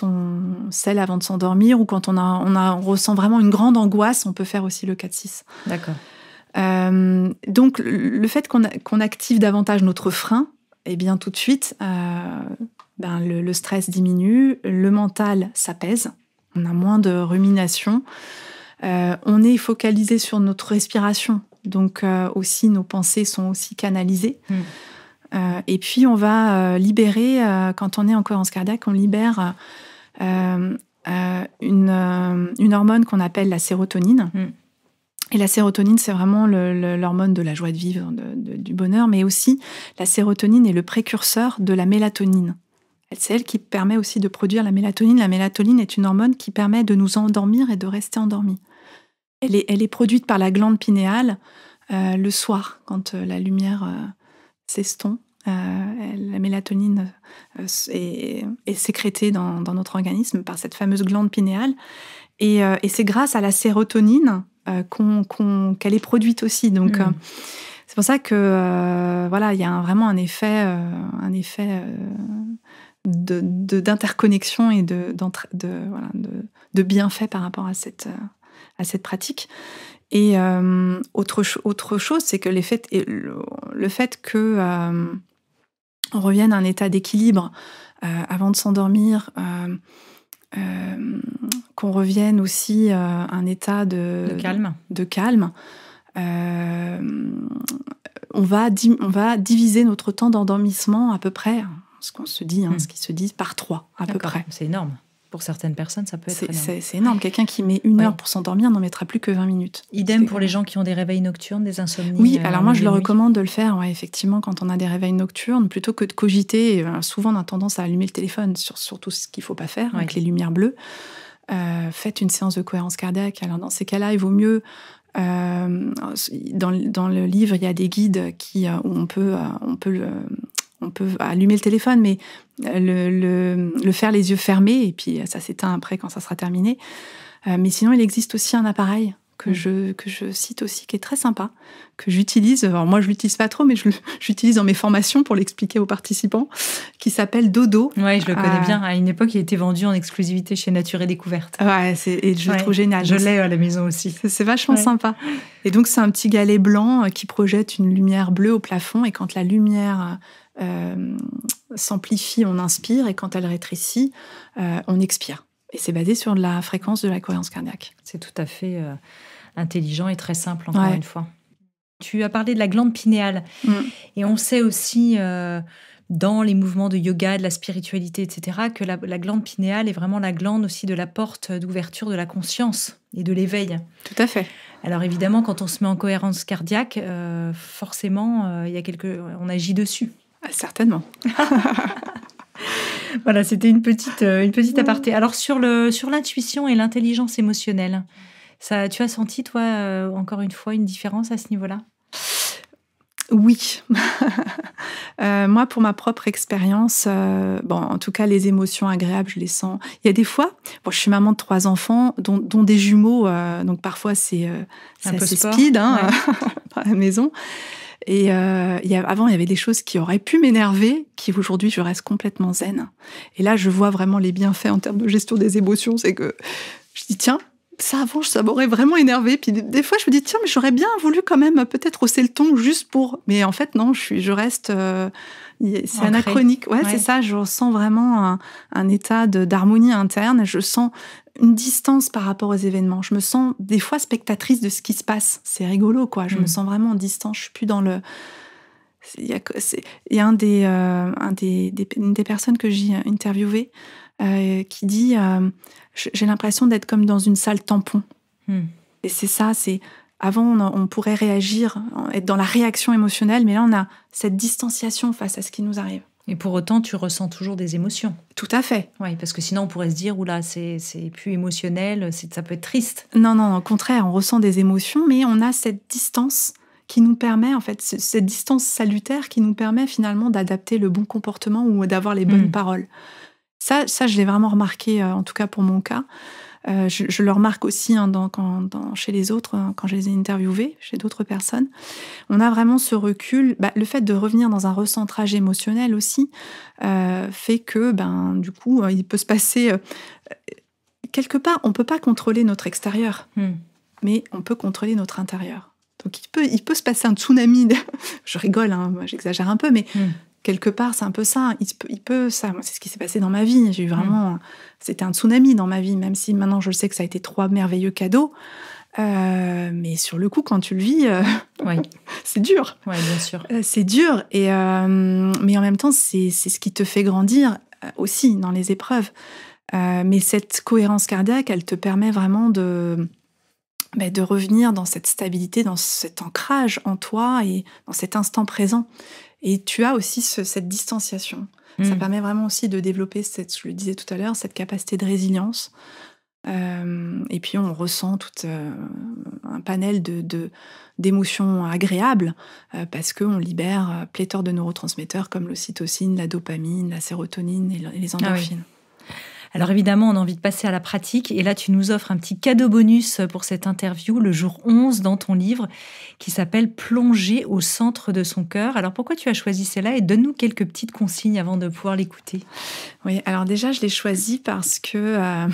on scelle avant de s'endormir ou quand on ressent vraiment une grande angoisse, on peut faire aussi le 4-6. D'accord. Donc le fait qu'on active davantage notre frein, eh bien tout de suite, le stress diminue, le mental s'apaise, on a moins de rumination, on est focalisé sur notre respiration, donc aussi nos pensées sont aussi canalisées. Et puis on va libérer, quand on est en cohérence cardiaque, on libère une hormone qu'on appelle la sérotonine. Et la sérotonine, c'est vraiment l'hormone de la joie de vivre, du bonheur, mais aussi la sérotonine est le précurseur de la mélatonine. C'est elle qui permet aussi de produire la mélatonine. La mélatonine est une hormone qui permet de nous endormir et de rester endormi. Elle est produite par la glande pinéale le soir, quand la lumière s'estompe. La mélatonine est sécrétée dans notre organisme par cette fameuse glande pinéale. Et c'est grâce à la sérotonine qu'elle est produite aussi. Donc, c'est pour ça que il y a vraiment un effet d'interconnexion et de bienfait par rapport à cette pratique. Et autre chose, c'est que le fait que on revienne à un état d'équilibre avant de s'endormir, qu'on revienne aussi à un état de calme. On va diviser notre temps d'endormissement à peu près, ce qu'on se dit, ce qui se dit, par 3 à peu près. C'est énorme. Pour certaines personnes, ça peut être énorme. C'est énorme. Quelqu'un qui met 1 heure pour s'endormir n'en mettra plus que 20 minutes. Idem pour les gens qui ont des réveils nocturnes, des insomnies. Oui, alors moi je le recommande de le faire, effectivement, quand on a des réveils nocturnes, plutôt que de cogiter. Souvent on a tendance à allumer le téléphone sur tout ce qu'il ne faut pas faire, avec les lumières bleues. Faites une séance de cohérence cardiaque. Alors dans ces cas-là, il vaut mieux... dans le livre, il y a des guides où on peut allumer le téléphone, mais le faire les yeux fermés, et puis ça s'éteint après quand ça sera terminé. Mais sinon, il existe aussi un appareil que je cite aussi, qui est très sympa, que j'utilise. Alors moi, je l'utilise pas trop, mais j'utilise dans mes formations pour l'expliquer aux participants, qui s'appelle Dodo. Oui, je le connais bien. À une époque, il était vendu en exclusivité chez Nature et Découverte. Ouais, et je le trouve génial. Je l'ai à la maison aussi. C'est vachement sympa. Et donc, c'est un petit galet blanc qui projette une lumière bleue au plafond, et quand la lumière s'amplifie, on inspire, et quand elle rétrécit, on expire. Et c'est basé sur la fréquence de la cohérence cardiaque. C'est tout à fait intelligent et très simple, encore une fois. Tu as parlé de la glande pinéale. Et on sait aussi, dans les mouvements de yoga, de la spiritualité, etc., que la glande pinéale est vraiment la glande aussi de la porte d'ouverture de la conscience et de l'éveil. Tout à fait. Alors évidemment, quand on se met en cohérence cardiaque, forcément, on agit dessus. Certainement. Voilà, c'était une petite aparté. Alors sur l'intuition et l'intelligence émotionnelle, ça, tu as senti, toi, encore une fois, une différence à ce niveau-là ? Oui. Moi, pour ma propre expérience, en tout cas, les émotions agréables, je les sens. Il y a des fois, je suis maman de 3 enfants, dont des jumeaux, donc parfois c'est assez speed à la maison. Et avant, il y avait des choses qui auraient pu m'énerver, qui aujourd'hui, je reste complètement zen. Et là, je vois vraiment les bienfaits en termes de gestion des émotions. C'est que je dis, tiens, ça avant, ça m'aurait vraiment énervé. Puis des fois, je me dis, tiens, mais j'aurais bien voulu quand même peut-être hausser le ton juste pour... Mais en fait, non, je reste... c'est anachronique. Ouais, c'est ça. Je ressens vraiment un état d'harmonie interne. Je sens une distance par rapport aux événements. Je me sens des fois spectatrice de ce qui se passe. C'est rigolo, quoi. Je me sens vraiment en distance. Je suis plus dans le... Il y a une des personnes que j'ai interviewées qui dit j'ai l'impression d'être comme dans une salle tampon. Et c'est ça, avant on pourrait réagir, être dans la réaction émotionnelle, mais là on a cette distanciation face à ce qui nous arrive. Et pour autant, tu ressens toujours des émotions. Tout à fait. Oui, parce que sinon, on pourrait se dire, oula, c'est plus émotionnel, ça peut être triste. Non, au contraire, on ressent des émotions, mais on a cette distance qui nous permet, en fait, cette distance salutaire qui nous permet finalement d'adapter le bon comportement ou d'avoir les bonnes paroles. Ça, je l'ai vraiment remarqué, en tout cas pour mon cas. Je le remarque aussi chez les autres, quand je les ai interviewés, chez d'autres personnes. On a vraiment ce recul. Le fait de revenir dans un recentrage émotionnel aussi fait que, du coup, il peut se passer... quelque part, on ne peut pas contrôler notre extérieur, mais on peut contrôler notre intérieur. Donc, il peut se passer un tsunami. Je rigole, j'exagère un peu, mais... Quelque part, c'est un peu ça. Ça. Moi, c'est ce qui s'est passé dans ma vie. J'ai eu vraiment... C'était un tsunami dans ma vie, même si maintenant, je sais que ça a été 3 merveilleux cadeaux. Mais sur le coup, quand tu le vis, c'est dur. Oui, bien sûr. C'est dur. Mais en même temps, c'est ce qui te fait grandir aussi dans les épreuves. Mais cette cohérence cardiaque, elle te permet vraiment de revenir dans cette stabilité, dans cet ancrage en toi et dans cet instant présent. Et tu as aussi cette distanciation. Ça permet vraiment aussi de développer, je le disais tout à l'heure, cette capacité de résilience. Et puis on ressent tout un panel d'émotions agréables parce qu'on libère pléthore de neurotransmetteurs comme l'ocytocine, la dopamine, la sérotonine et les endorphines. Alors évidemment, on a envie de passer à la pratique. Et là, tu nous offres un petit cadeau bonus pour cette interview, le jour 11 dans ton livre, qui s'appelle « Plonger au centre de son cœur ». Alors pourquoi tu as choisi celle-là? Et donne-nous quelques petites consignes avant de pouvoir l'écouter. Oui, alors déjà, je l'ai choisi parce que...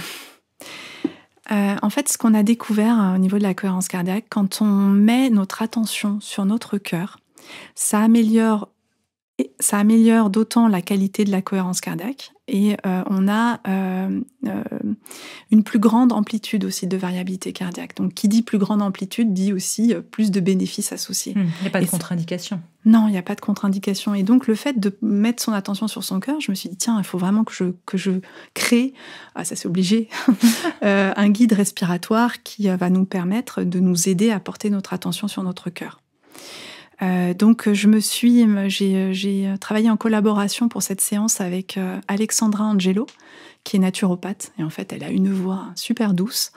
en fait, ce qu'on a découvert au niveau de la cohérence cardiaque, quand on met notre attention sur notre cœur, ça améliore d'autant la qualité de la cohérence cardiaque et on a une plus grande amplitude aussi de variabilité cardiaque. Donc, qui dit plus grande amplitude dit aussi plus de bénéfices associés. Il n'y a pas de contre-indication. Non, il n'y a pas de contre-indication. Et donc, le fait de mettre son attention sur son cœur, je me suis dit, tiens, il faut vraiment que je crée, ça c'est obligé, un guide respiratoire qui va nous permettre de nous aider à porter notre attention sur notre cœur. Donc, j'ai travaillé en collaboration pour cette séance avec Alexandra Angelo, qui est naturopathe. Et en fait, elle a une voix super douce.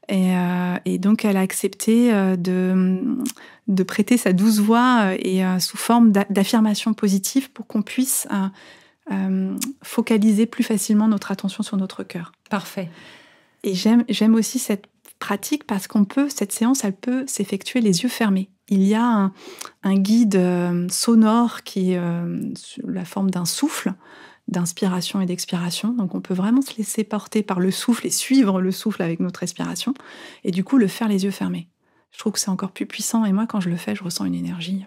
Et donc, elle a accepté de prêter sa douce voix et sous forme d'affirmations positives pour qu'on puisse focaliser plus facilement notre attention sur notre cœur. Parfait. Et j'aime aussi cette pratique parce cette séance, elle peut s'effectuer les yeux fermés. Il y a un guide sonore qui est sous la forme d'un souffle, d'inspiration et d'expiration. Donc, on peut vraiment se laisser porter par le souffle et suivre le souffle avec notre respiration. Et du coup, le faire les yeux fermés. Je trouve que c'est encore plus puissant. Et moi, quand je le fais, je ressens une énergie.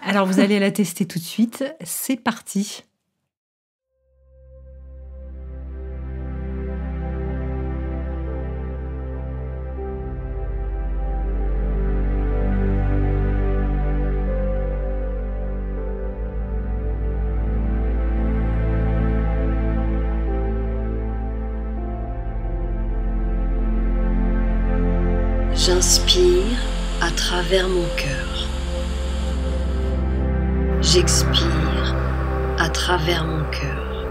Alors, vous allez la tester tout de suite. C'est parti. J'inspire à travers mon cœur. J'expire à travers mon cœur.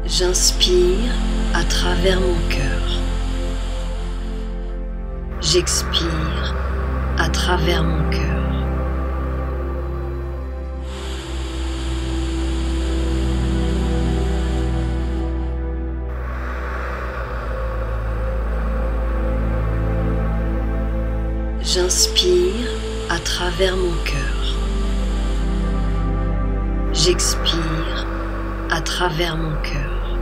J'inspire à travers mon cœur. J'expire à travers mon cœur. J'inspire à travers mon cœur. J'expire à travers mon cœur.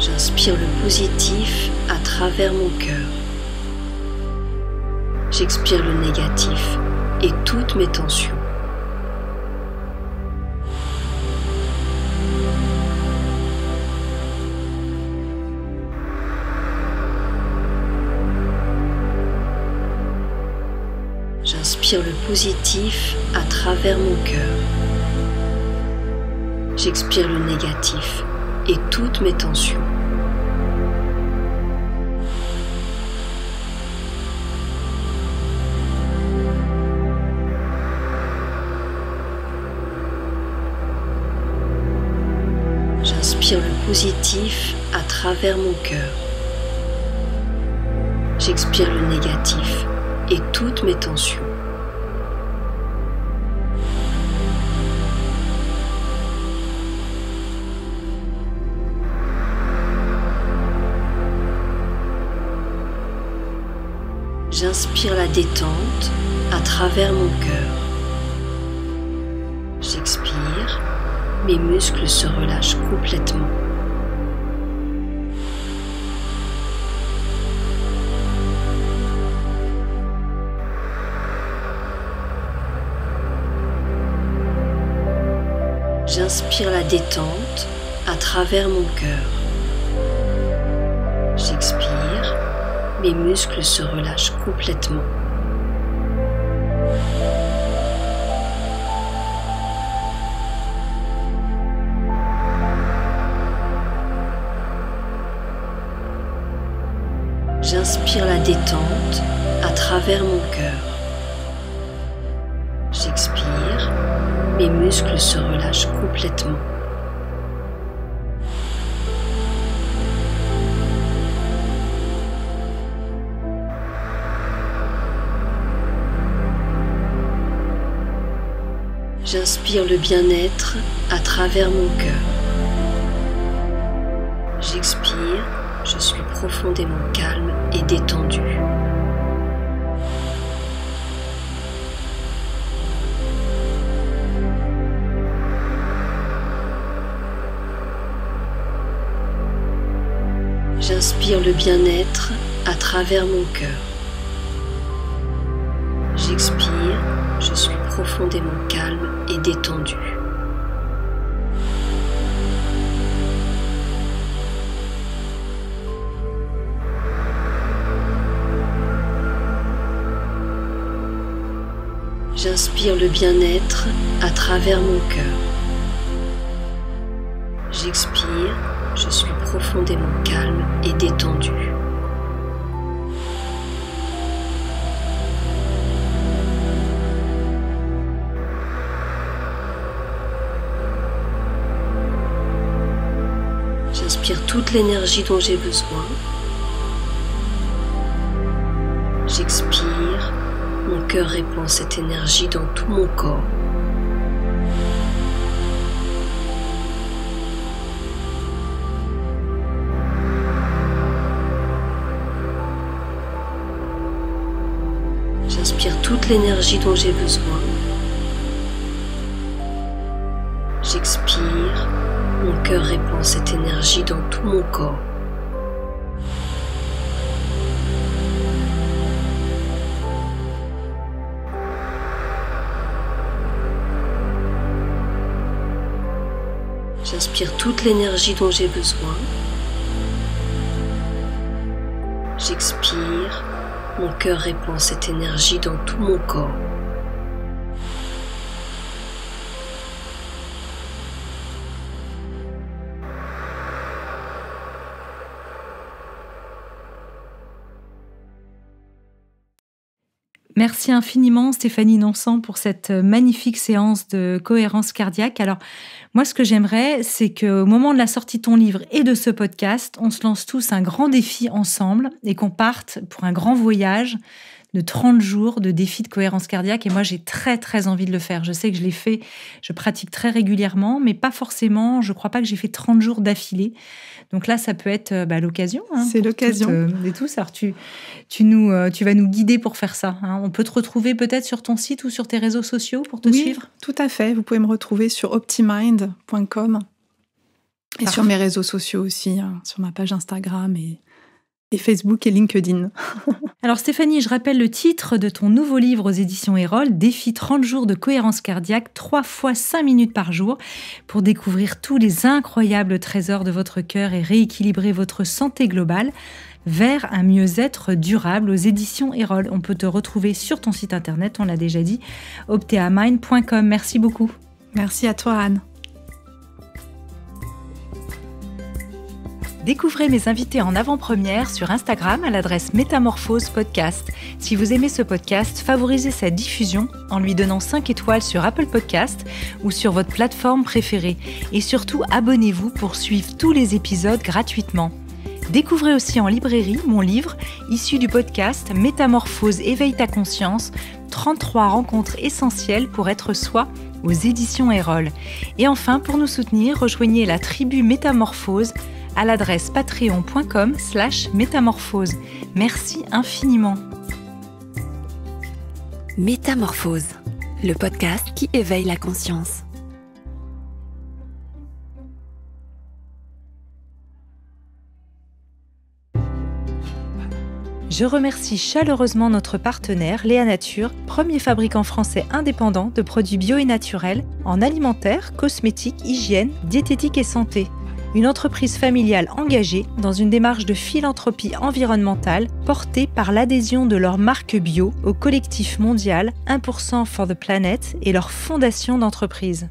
J'inspire le positif à travers mon cœur. J'expire le négatif et toutes mes tensions. J'inspire le positif à travers mon cœur. J'expire le négatif et toutes mes tensions. J'inspire le positif à travers mon cœur. J'expire le négatif et toutes mes tensions. J'inspire la détente à travers mon cœur. J'expire, mes muscles se relâchent complètement. J'inspire la détente à travers mon cœur. J'expire, mes muscles se relâchent complètement. J'inspire la détente à travers mon cœur. J'expire, mes muscles se relâchent complètement. J'inspire le bien-être à travers mon cœur. J'expire, je suis profondément calme et détendu. J'inspire le bien-être à travers mon cœur. J'expire, je suis profondément calme et détendu. J'inspire le bien-être à travers mon cœur. J'expire, je suis profondément calme et détendu. J'inspire toute l'énergie dont j'ai besoin. J'expire, mon cœur répand cette énergie dans tout mon corps. J'inspire toute l'énergie dont j'ai besoin. J'expire, mon cœur répand cette énergie dans tout mon corps. J'inspire toute l'énergie dont j'ai besoin. J'expire, mon cœur répand cette énergie dans tout mon corps. Merci infiniment Stéphanie Nonsan pour cette magnifique séance de cohérence cardiaque. Alors moi ce que j'aimerais c'est qu'au moment de la sortie de ton livre et de ce podcast, on se lance tous un grand défi ensemble et qu'on parte pour un grand voyage de 30 jours de défi de cohérence cardiaque. Et moi, j'ai très, très envie de le faire. Je sais que je l'ai fait, je pratique très régulièrement, mais pas forcément, je crois pas que j'ai fait 30 jours d'affilée. Donc là, ça peut être l'occasion. C'est l'occasion. Et tous. Alors, tu vas nous guider pour faire ça. On peut te retrouver peut-être sur ton site ou sur tes réseaux sociaux pour te suivre ? Tout à fait. Vous pouvez me retrouver sur optimind.com et sur mes réseaux sociaux aussi, sur ma page Instagram et Facebook et LinkedIn. Alors Stéphanie, je rappelle le titre de ton nouveau livre aux éditions Erol, Défi 30 jours de cohérence cardiaque, 3 fois 5 minutes par jour, pour découvrir tous les incroyables trésors de votre cœur et rééquilibrer votre santé globale. vers un mieux-être durable aux éditions Erol. On peut te retrouver sur ton site internet, on l'a déjà dit, opteamind.com. Merci beaucoup. Merci à toi, Anne. Découvrez mes invités en avant-première sur Instagram à l'adresse Métamorphose Podcast. Si vous aimez ce podcast, favorisez sa diffusion en lui donnant 5 étoiles sur Apple Podcast ou sur votre plateforme préférée. Et surtout, abonnez-vous pour suivre tous les épisodes gratuitement. Découvrez aussi en librairie mon livre, issu du podcast Métamorphose, éveille ta conscience, 33 rencontres essentielles pour être soi, aux éditions Erol. Et enfin, pour nous soutenir, rejoignez la tribu Métamorphose à l'adresse patreon.com/métamorphose. Merci infiniment. Métamorphose, le podcast qui éveille la conscience. Je remercie chaleureusement notre partenaire Léa Nature, premier fabricant français indépendant de produits bio et naturels en alimentaire, cosmétiques, hygiène, diététique et santé. Une entreprise familiale engagée dans une démarche de philanthropie environnementale portée par l'adhésion de leur marque bio au collectif mondial 1% for the Planet et leur fondation d'entreprise.